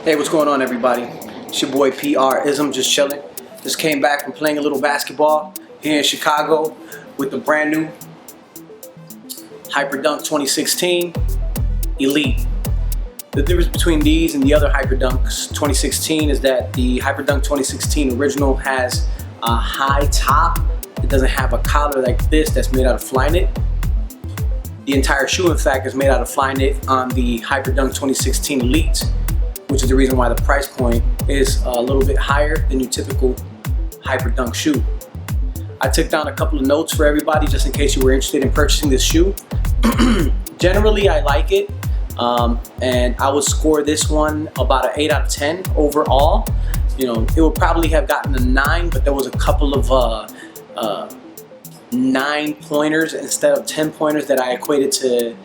Hey, what's going on, everybody? It's your boy PR-ism, just chilling. Just came back from playing a little basketball here in Chicago with the brand new Hyperdunk 2016 Elite. The difference between these and the other Hyperdunks 2016 is that the Hyperdunk 2016 original has a high top. It doesn't have a collar like this that's made out of fly knit. The entire shoe, in fact, is made out of fly knit on the Hyperdunk 2016 Elite, which is the reason why the price point is a little bit higher than your typical Hyperdunk shoe. I took down a couple of notes for everybody just in case you were interested in purchasing this shoe. Generally, I like it, and I would score this one about an 8 out of 10 overall. You know, it would probably have gotten a 9, but there was a couple of 9 pointers instead of 10 pointers that I equated to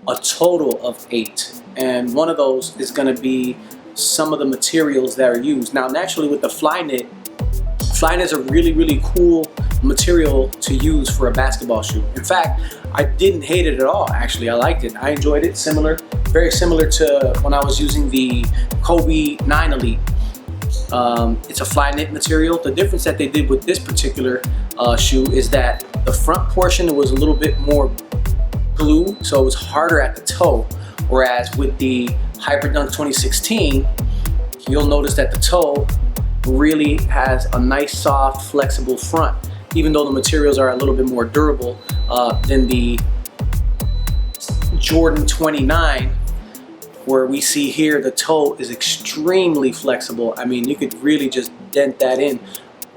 a total of 8. And one of those is going to be some of the materials that are used. Now, naturally, with the fly knit is a really cool material to use for a basketball shoe. In fact, I didn't hate it at all. Actually, I liked it. I enjoyed it. Very similar to when I was using the Kobe 9 Elite. It's a fly knit material. The difference that they did with this particular shoe is that the front portion was a little bit more glue, so it was harder at the toe. Whereas with the Hyperdunk 2016, you'll notice that the toe really has a nice, soft, flexible front, even though the materials are a little bit more durable than the Jordan 29, where we see here the toe is extremely flexible. I mean, you could really just dent that in.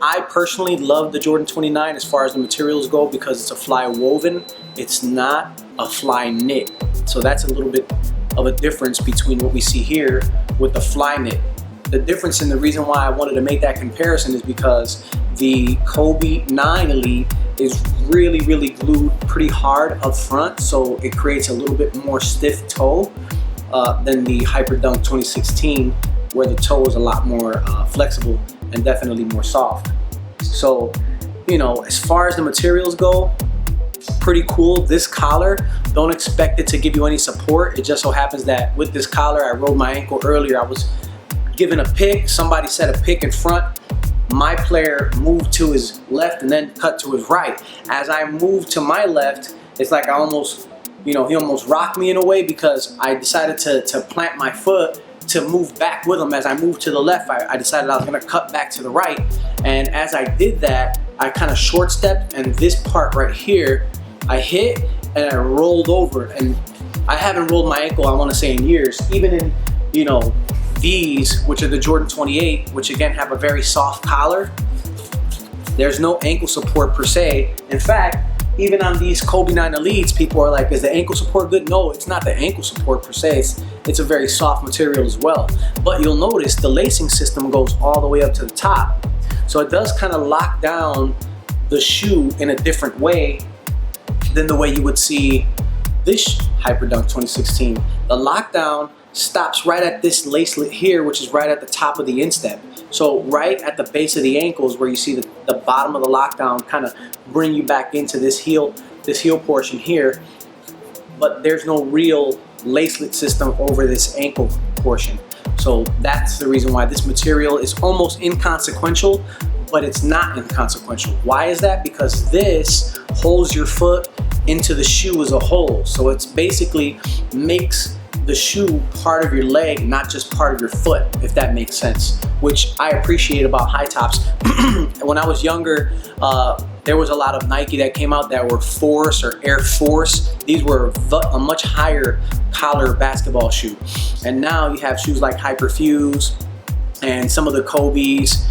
I personally love the Jordan 29 as far as the materials go because it's a fly woven. It's not a fly knit. So that's a little bit of a difference between what we see here with the fly knit. The difference and the reason why I wanted to make that comparison is because the Kobe 9 Elite is really glued pretty hard up front, so it creates a little bit more stiff toe than the Hyperdunk 2016, where the toe is a lot more flexible and definitely more soft. So, you know, as far as the materials go, pretty cool. This collar, don't expect it to give you any support. It just so happens that with this collar, I rolled my ankle earlier. I was given a pick. Somebody set a pick in front. My player moved to his left and then cut to his right. As I moved to my left, it's like I almost, you know, he almost rocked me in a way because I decided to plant my foot to move back with him. As I moved to the left, I decided I was gonna cut back to the right. And as I did that, I kind of short stepped, and this part right here, I hit and I rolled over. And I haven't rolled my ankle, I wanna say, in years. Even in, you know, these, which are the Jordan 28, which again have a very soft collar, there's no ankle support per se. In fact, even on these Kobe 9 Elites, people are like, is the ankle support good? No, it's not the ankle support per se. It's a very soft material as well. But you'll notice the lacing system goes all the way up to the top. So it does kind of lock down the shoe in a different way than the way you would see this Hyperdunk 2016. The lockdown stops right at this lacelet here, which is right at the top of the instep. So right at the base of the ankles, where you see the bottom of the lockdown kind of bring you back into this heel portion here, but there's no real lacelet system over this ankle portion. So that's the reason why this material is almost inconsequential, but it's not inconsequential. Why is that? Because this holds your foot into the shoe as a whole. So it's basically makes the shoe part of your leg, not just part of your foot, if that makes sense, which I appreciate about high tops. When I was younger, there was a lot of Nike that came out that were Force or Air Force. These were a much higher collar basketball shoe. And now you have shoes like Hyperfuse and some of the Kobe's,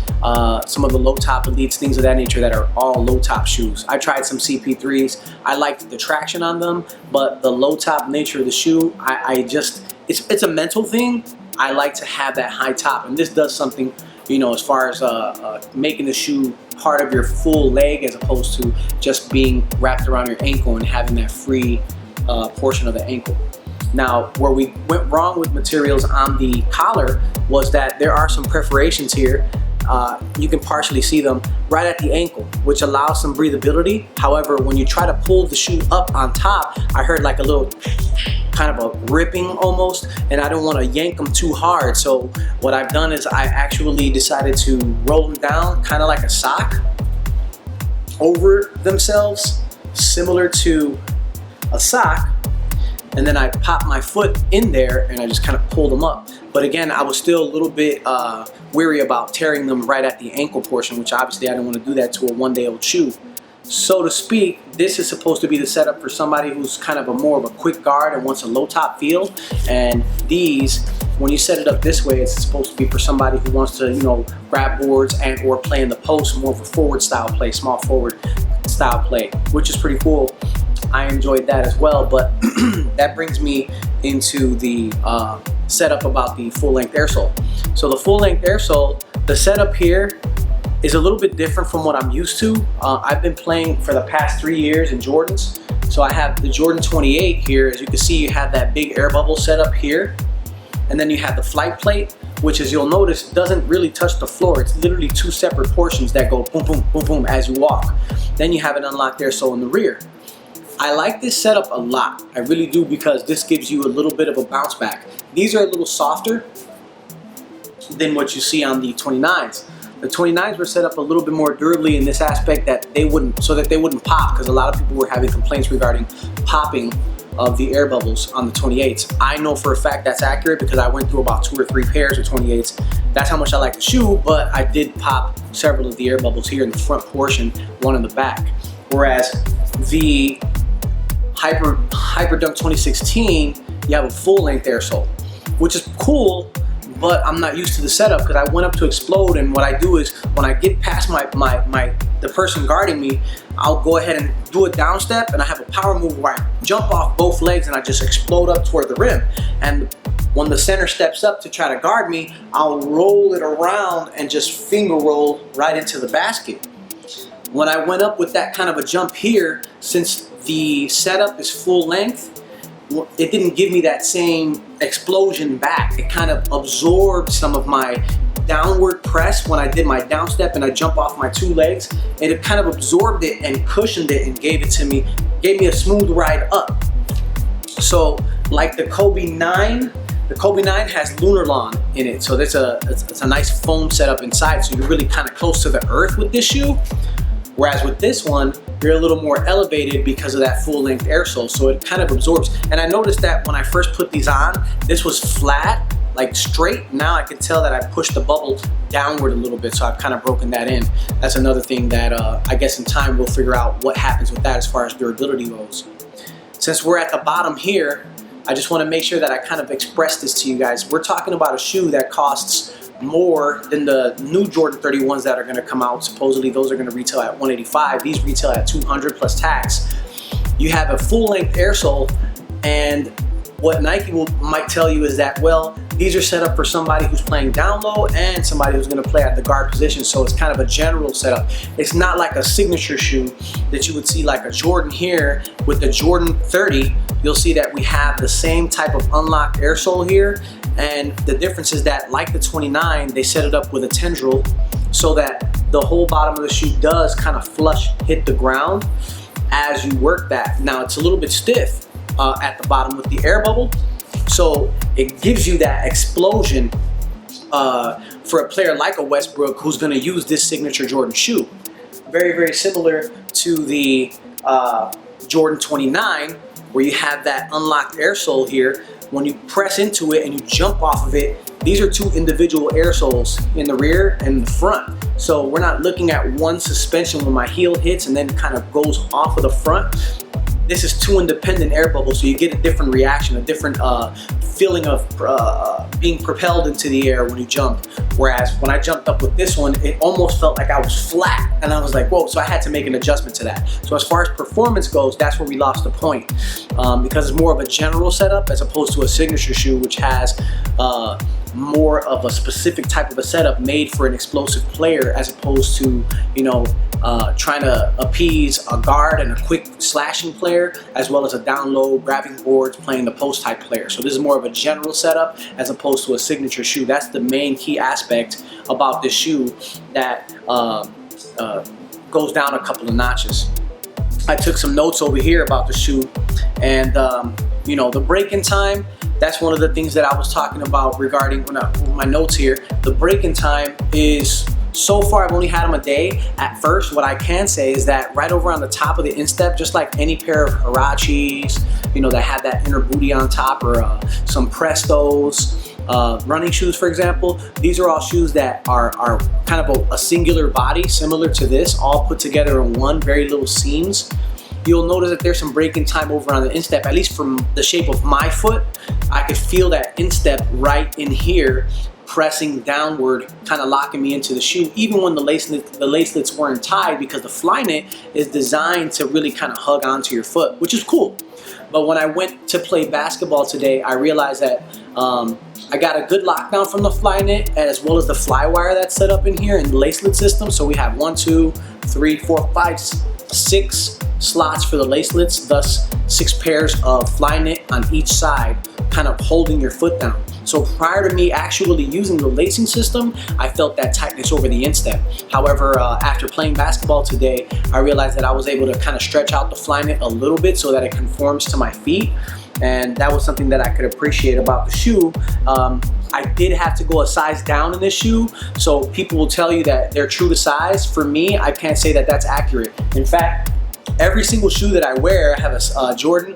some of the low top Elites, things of that nature that are all low top shoes. I tried some CP3s. I liked the traction on them, but the low top nature of the shoe, it's a mental thing. I like to have that high top, and this does something, you know, as far as making the shoe part of your full leg as opposed to just being wrapped around your ankle and having that free portion of the ankle. Now, where we went wrong with materials on the collar was that there are some perforations here you can partially see them right at the ankle, which allows some breathability. However, when you try to pull the shoe up on top, I heard like a little kind of a ripping almost, and I don't want to yank them too hard. So what I've done is I actually decided to roll them down kind of like a sock over themselves, similar to a sock, and then I pop my foot in there and I just kind of pull them up. But again, I was still a little bit weary about tearing them right at the ankle portion, which obviously I didn't want to do that to a one-day-old shoe. So to speak, this is supposed to be the setup for somebody who's kind of more of a quick guard and wants a low top feel. And these, when you set it up this way, it's supposed to be for somebody who wants to, you know, grab boards and or play in the post, more of a forward style play, small forward style play, which is pretty cool. I enjoyed that as well. But that brings me into the setup about the full length air sole. So the full length air sole, the setup here is a little bit different from what I'm used to. I've been playing for the past 3 years in Jordans. So I have the Jordan 28 here. As you can see, you have that big air bubble set up here. And then you have the flight plate, which, as you'll notice, doesn't really touch the floor. It's literally two separate portions that go boom, boom, boom, boom as you walk. Then you have an unlocked air sole in the rear. I like this setup a lot. I really do, because this gives you a little bit of a bounce back. These are a little softer than what you see on the 29s. The 29s were set up a little bit more durably in this aspect that they wouldn't pop, because a lot of people were having complaints regarding popping of the air bubbles on the 28s. I know for a fact that's accurate because I went through about 2 or 3 pairs of 28s. That's how much I like the shoe, but I did pop several of the air bubbles here in the front portion, one in the back. Whereas the Hyperdunk 2016, you have a full length air sole, which is cool, but I'm not used to the setup because I went up to explode, and what I do is when I get past the person guarding me, I'll go ahead and do a down step, and I have a power move where I jump off both legs and I just explode up toward the rim. And when the center steps up to try to guard me, I'll roll it around and just finger roll right into the basket. When I went up with that kind of a jump here, since the setup is full length, it didn't give me that same explosion back. It kind of absorbed some of my downward press when I did my down step and I jump off my 2 legs, and it kind of absorbed it and cushioned it and gave me a smooth ride up. So like the Kobe 9, the Kobe 9 has Lunar Lawn in it, so it's a nice foam setup inside, so you're really kind of close to the earth with this shoe. Whereas with this one, you're a little more elevated because of that full length air sole, so it kind of absorbs. And I noticed that when I first put these on, this was flat, like straight. Now I can tell that I pushed the bubble downward a little bit, so I've kind of broken that in. That's another thing that I guess in time we'll figure out what happens with that as far as durability goes. Since we're at the bottom here, I just want to make sure that I kind of express this to you guys. We're talking about a shoe that costs more than the new Jordan 31s that are going to come out. Supposedly those are going to retail at $185. These retail at $200 plus tax. You have a full length air sole, and what Nike might tell you is that, well, these are set up for somebody who's playing down low and somebody who's going to play at the guard position, so it's kind of a general setup. It's not like a signature shoe that you would see like a Jordan here. With the Jordan 30, you'll see that we have the same type of unlocked air sole here, and the difference is that, like the 29, they set it up with a tendril so that the whole bottom of the shoe does kind of flush hit the ground as you work that. Now it's a little bit stiff at the bottom with the air bubble, so it gives you that explosion for a player like a Westbrook who's going to use this signature Jordan shoe. Very, very similar to the Jordan 29, where you have that unlocked air sole here. When you press into it and you jump off of it, these are 2 individual air soles in the rear and the front. So we're not looking at one suspension when my heel hits and then kind of goes off of the front. This is 2 independent air bubbles, so you get a different reaction, a different feeling of being propelled into the air when you jump. Whereas when I jumped up with this one, it almost felt like I was flat, and I was like, whoa, so I had to make an adjustment to that. So as far as performance goes, that's where we lost the point, because it's more of a general setup as opposed to a signature shoe, which has more of a specific type of a setup made for an explosive player, as opposed to, you know, trying to appease a guard and a quick slashing player, as well as a down low, grabbing boards, playing the post type player. So this is more of a general setup as opposed to a signature shoe. That's the main key aspect about this shoe that goes down a couple of notches. I took some notes over here about the shoe, and you know, the break-in time, that's one of the things that I was talking about regarding my notes here. The break-in time is, so far I've only had them a day. At first, what I can say is that right over on the top of the instep, just like any pair of Huaraches, you know, that have that inner booty on top, or some Prestos, running shoes, for example, these are all shoes that are kind of a singular body, similar to this, all put together in one, very little seams. You'll notice that there's some break-in time over on the instep. At least from the shape of my foot, I could feel that instep right in here pressing downward, kind of locking me into the shoe, even when the lacelets weren't tied, because the Flyknit is designed to really kind of hug onto your foot, which is cool. But when I went to play basketball today, I realized that I got a good lockdown from the Flyknit, as well as the Flywire that's set up in here in the lacelet system. So we have 1, 2, 3, 4, 5, 6 slots for the lacelets, thus 6 pairs of Flyknit on each side, kind of holding your foot down. So prior to me actually using the lacing system, I felt that tightness over the instep. However, after playing basketball today, I realized that I was able to kind of stretch out the Flyknit a little bit so that it conforms to my feet. And that was something that I could appreciate about the shoe. I did have to go a size down in this shoe, so people will tell you that they're true to size. For me, I can't say that that's accurate. In fact, every single shoe that I wear, I have a Jordan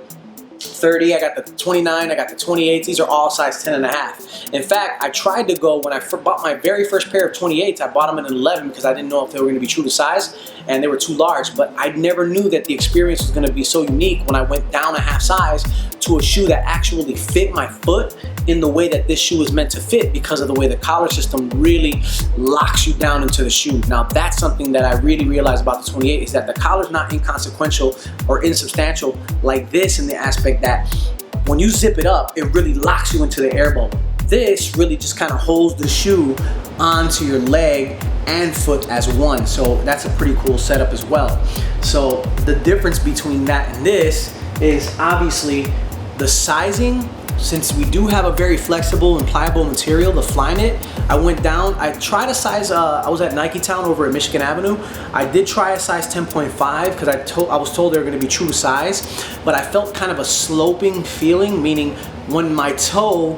30, I got the 29, I got the 28s. These are all size 10.5. In fact, I tried to go, when I bought my very first pair of 28s, I bought them in an 11 because I didn't know if they were going to be true to size, and they were too large. But I never knew that the experience was going to be so unique when I went down a half size to a shoe that actually fit my foot in the way that this shoe is meant to fit, because of the way the collar system really locks you down into the shoe. Now, that's something that I really realized about the 28, is that the collar's not inconsequential or insubstantial like this, in the aspect that when you zip it up, it really locks you into the air bubble. This really just kind of holds the shoe onto your leg and foot as one. So that's a pretty cool setup as well. So the difference between that and this is obviously the sizing. Since we do have a very flexible and pliable material, the Flyknit, I went down, I tried a size, I was at Nike Town over at Michigan Avenue. I did try a size 10.5 because I was told they were going to be true to size, but I felt kind of a sloping feeling, meaning when my toe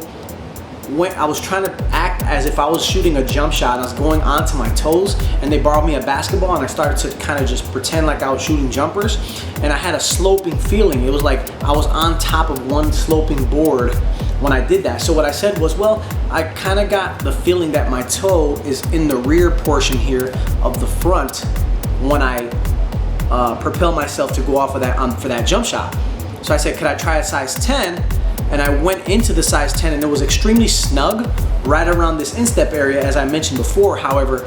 went, I was trying to act as if I was shooting a jump shot. I was going onto my toes, and they borrowed me a basketball, and I started to kind of just pretend like I was shooting jumpers, and I had a sloping feeling. It was like I was on top of one sloping board when I did that. So what I said was, well, I kind of got the feeling that my toe is in the rear portion here of the front when I propel myself to go off of that for that jump shot. So I said, could I try a size 10? And I went into the size 10, and it was extremely snug right around this instep area, as I mentioned before. However,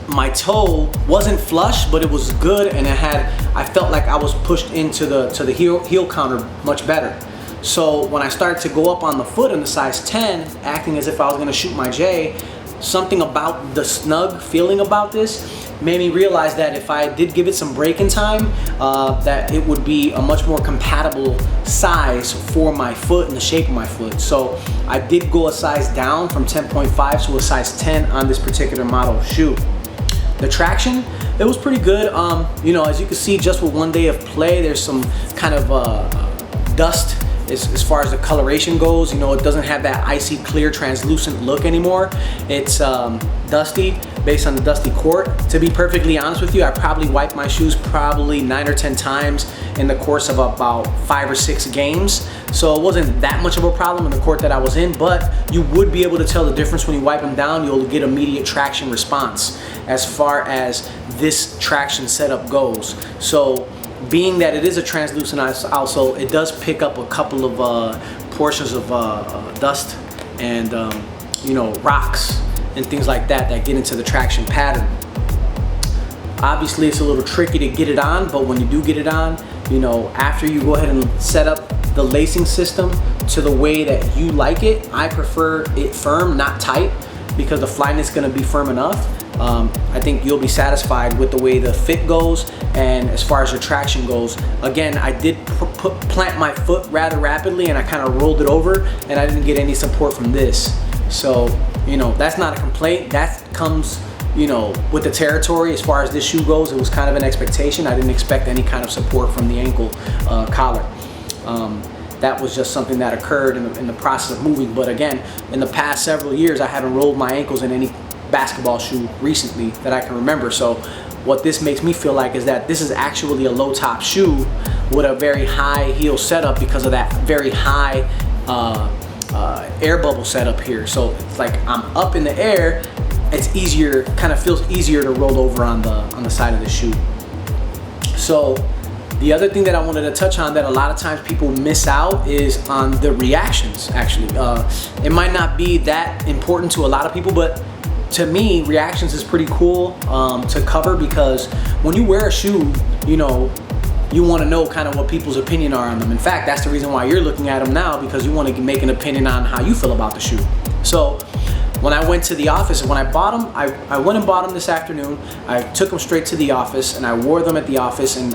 my toe wasn't flush, but it was good, and I felt like I was pushed into the heel counter much better. So when I started to go up on the foot in the size 10, acting as if I was gonna shoot my J, something about the snug feeling about this made me realize that if I did give it some break-in time, that it would be a much more compatible size for my foot and the shape of my foot. So I did go a size down from 10.5 to a size 10 on this particular model of shoe. The traction, it was pretty good. You know, as you can see, just with one day of play, there's some kind of dust as far as the coloration goes. You know, it doesn't have that icy clear translucent look anymore. It's dusty based on the dusty court. To be perfectly honest with you, I probably wiped my shoes probably 9 or 10 times in the course of about 5 or 6 games. So it wasn't that much of a problem in the court that I was in, but you would be able to tell the difference when you wipe them down. You'll get immediate traction response as far as this traction setup goes. So being that it is a translucent outsole, it does pick up a couple of portions of dust and you know, rocks and things like that get into the traction pattern. Obviously, it's a little tricky to get it on, but when you do get it on, you know, after you go ahead and set up the lacing system to the way that you like it. I prefer it firm, not tight, because the Flyknit is going to be firm enough. I think you'll be satisfied with the way the fit goes, and as far as your traction goes. Again, I did plant my foot rather rapidly, and I kind of rolled it over, and I didn't get any support from this. So, you know, that's not a complaint. That comes, you know, with the territory. As far as this shoe goes, it was kind of an expectation. I didn't expect any kind of support from the ankle collar. That was just something that occurred in the process of moving. But again, in the past several years, I haven't rolled my ankles in any basketball shoe recently that I can remember. So what this makes me feel like is that this is actually a low top shoe with a very high heel setup because of that very high air bubble setup here. So it's like I'm up in the air. It's easier, kind of feels easier to roll over on the side of the shoe. So the other thing that I wanted to touch on that a lot of times people miss out is on the reactions. Actually, it might not be that important to a lot of people, but to me, reactions is pretty cool to cover, because when you wear a shoe, you know, you want to know kind of what people's opinion are on them. In fact, that's the reason why you're looking at them now, because you want to make an opinion on how you feel about the shoe. So when I went to the office, when I bought them, I went and bought them this afternoon. I took them straight to the office and I wore them at the office, and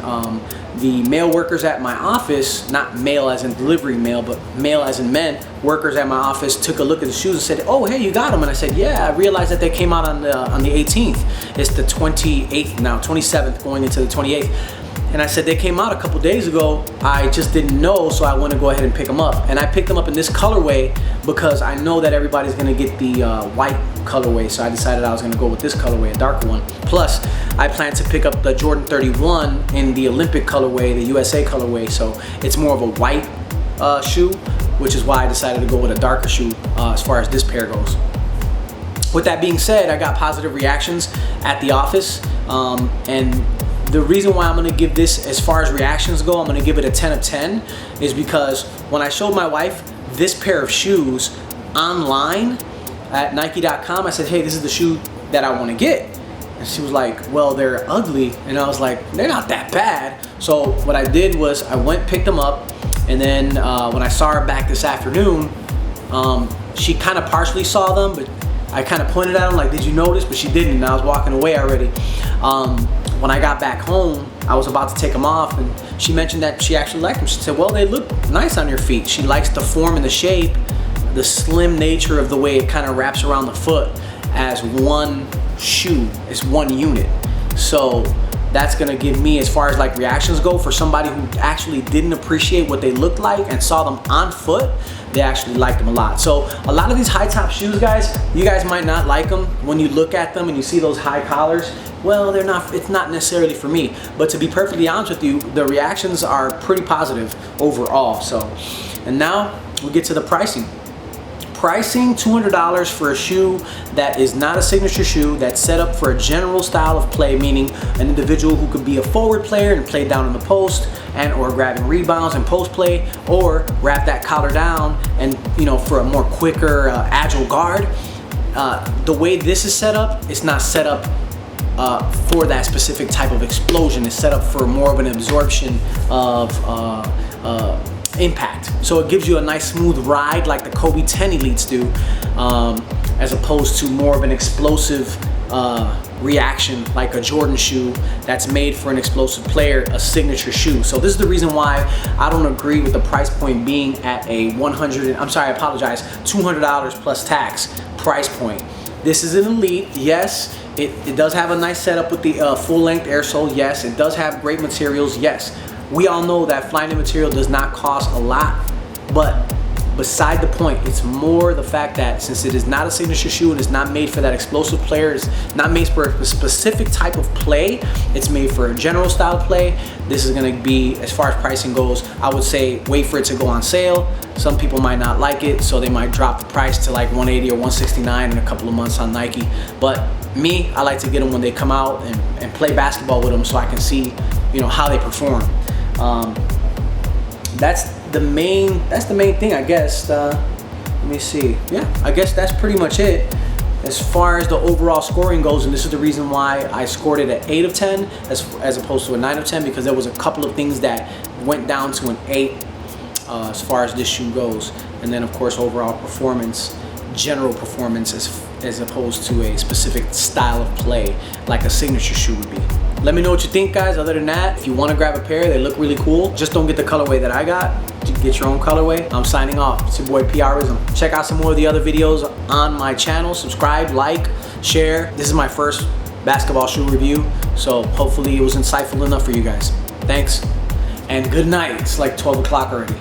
the male workers at my office, not male as in delivery male, but male as in men, workers at my office took a look at the shoes and said, "Oh, hey, you got them?" And I said, "Yeah, I realized that they came out on the 18th. It's the 28th now, 27th going into the 28th. And I said, they came out a couple days ago. I just didn't know, so I want to go ahead and pick them up. And I picked them up in this colorway because I know that everybody's going to get the white colorway. So I decided I was going to go with this colorway, a darker one. Plus, I plan to pick up the Jordan 31 in the Olympic colorway, the USA colorway. So it's more of a white shoe, which is why I decided to go with a darker shoe as far as this pair goes. With that being said, I got positive reactions at the office, and the reason why I'm going to give this, as far as reactions go, I'm going to give it a 10 of 10 is because when I showed my wife this pair of shoes online at Nike.com, I said, "Hey, this is the shoe that I want to get." And she was like, "Well, they're ugly." And I was like, "They're not that bad." So what I did was I went, picked them up, and then when I saw her back this afternoon, she kind of partially saw them, but I kind of pointed at them like, "Did you notice?" But she didn't, and I was walking away already. When I got back home, I was about to take them off, and she mentioned that she actually liked them. She said, "Well, they look nice on your feet." She likes the form and the shape, the slim nature of the way it kind of wraps around the foot as one shoe, as one unit. So that's gonna give me, as far as like reactions go, for somebody who actually didn't appreciate what they looked like and saw them on foot, they actually liked them a lot. So a lot of these high top shoes, guys, you guys might not like them when you look at them and you see those high collars. Well, they're not, it's not necessarily for me. But to be perfectly honest with you, the reactions are pretty positive overall. So, and now we get to the pricing. Pricing, $200 for a shoe that is not a signature shoe, that's set up for a general style of play, meaning an individual who could be a forward player and play down in the post and or grabbing rebounds and post play, or wrap that collar down and, you know, for a more quicker, agile guard. The way this is set up, it's not set up for that specific type of explosion. It's set up for more of an absorption of impact. So it gives you a nice smooth ride like the Kobe 10 Elites do, as opposed to more of an explosive reaction like a Jordan shoe that's made for an explosive player, a signature shoe. So this is the reason why I don't agree with the price point being at a $200 plus tax price point. This is an Elite, yes. It does have a nice setup with the full length air sole, yes. It does have great materials, yes. We all know that Flyknit material does not cost a lot, but beside the point, it's more the fact that since it is not a signature shoe and it's not made for that explosive player, it's not made for a specific type of play, it's made for a general style play. This is gonna be, as far as pricing goes, I would say wait for it to go on sale. Some people might not like it, so they might drop the price to like $180 or $169 in a couple of months on Nike. But me, I like to get them when they come out and play basketball with them so I can see, you know, how they perform. That's the main thing, I guess. Let me see. Yeah, I guess that's pretty much it as far as the overall scoring goes, and this is the reason why I scored it at 8 of 10 as opposed to a 9 of 10, because there was a couple of things that went down to an 8. as far as this shoe goes. And then of course overall performance, general performance as opposed to a specific style of play like a signature shoe would be. Let me know what you think, guys. Other than that, if you want to grab a pair, they look really cool. Just don't get the colorway that I got. Get your own colorway. I'm signing off. It's your boy PRism. Check out some more of the other videos on my channel. Subscribe, like, share. This is my first basketball shoe review, so hopefully it was insightful enough for you guys. Thanks, and good night. It's like 12 o'clock already.